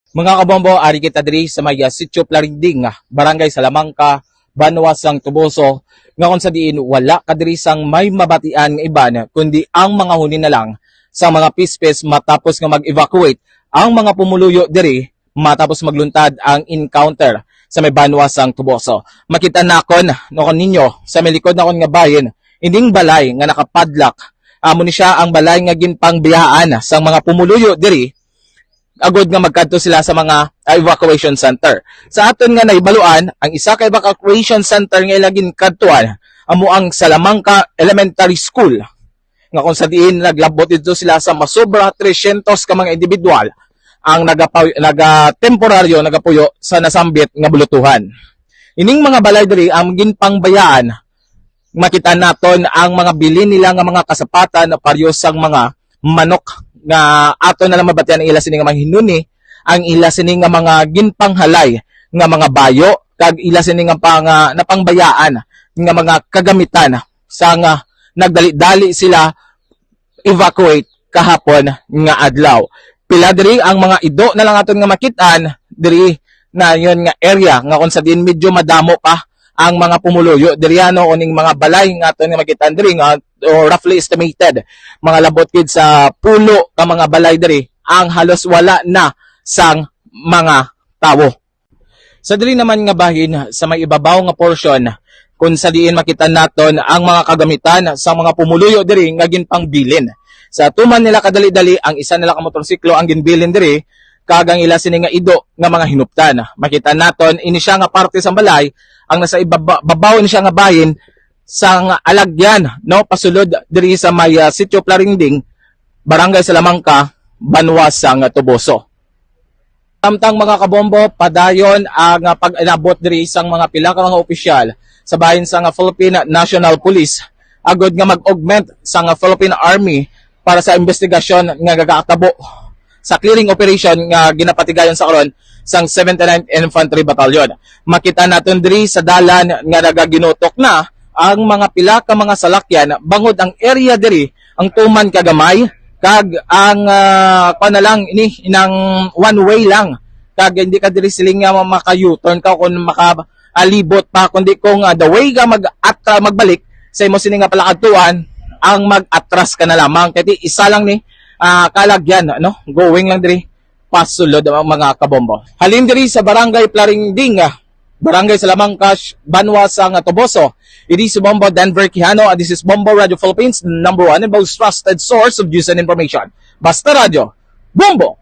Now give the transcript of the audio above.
Mga kabombo, ari kita diri sa may Sitio Plariding, Barangay Salamangka, Banwasang Tuboso, nga kung sa diin wala kadiri sang may mabatian nga iban kundi ang mga huni na lang sa mga pispes matapos nga mag-evacuate ang mga pumuluyo diri matapos magluntad ang encounter sa may Banwasang Tuboso. Makita nakon no ninyo sa may likod nakon nga bayin, ining balay nga nakapadlak. Amo ni siya ang balay nga ginpangbiyaan sa mga pumuluyo diri agod nga magkadto sila sa mga evacuation center. Sa aton nga naibaluan, ang isa ka evacuation center nga ilagin kadtuan amo ang Salamangka Elementary School. Nga kung sa diin naglabot dito sila sa masobra 300 ka mga individual ang temporaryo nagapuyo sa nasambit nga bulutuhan. Ining mga balay diri ang ginpangbayaan. Makita naton ang mga bilin nila nga mga kasapatan na paryosang mga manok nga ato na lang mabatian ang ila sini nga mga hinuni, ang ila sini nga mga ginpanghalay nga mga bayo, kag ila sini nga napangbayaan nga mga kagamitan sa nga nagdali-dali sila evacuate kahapon nga adlaw. Pila diri ang mga ido na lang aton nga makitaan diri na yon nga area nga kung sa din medyo madamo pa ang mga pumuluyo diri ano oning mga balay nga aton nga makitaan diri nga or roughly estimated mga labot kid sa pulo ka mga balay diri ang halos wala na sang mga tawo. Sa diri naman nga bahin sa may ibabaw nga portion kung sa diin makita naton ang mga kagamitan sa mga pumuluyo diri nga ginpangbilin. Sa tuman nila kadali-dali ang isa nila ka motorsiklo ang ginbilin diri kagang ila sini nga ido nga mga hinuptan. Makita naton ini siya nga parte sa balay ang nasa ibabaw ni siya nga bahin sang alagyan no pasulod diri sa may Sitio Plariding, Barangay Salamangka, Banwasang Tuboso. Samtang mga kabombo padayon ang pag-inabot diri sang mga pila ka mga opisyal sa bahin sa Philippine National Police agod nga mag-augment sa Philippine Army para sa investigasyon nga gagaatabo sa clearing operation nga ginapatigayon sa karon sang 79th Infantry Battalion. Makita naton diri sa dalan nga nagaginutok na ang mga pila ka mga salakyan bangod ang area diri ang tuman kagamay kag ang na lang ini inang one way lang kag hindi ka diri siling nga maka-U-turn ka kun makalibot pa kundi kung the way ka magbalik sa imo sini nga palakadtuan ang mag-atras ka na lamang kay isa lang ni kalagyan no going lang diri pasulod ang mga kabombo. Halin diri sa Barangay Plariding, Barangay Salamangka, Banwasang Tuboso. It is Bombo Denver Quijano and this is Bombo Radio Philippines, #1 and most trusted source of news and information. Basta Radio, Bombo!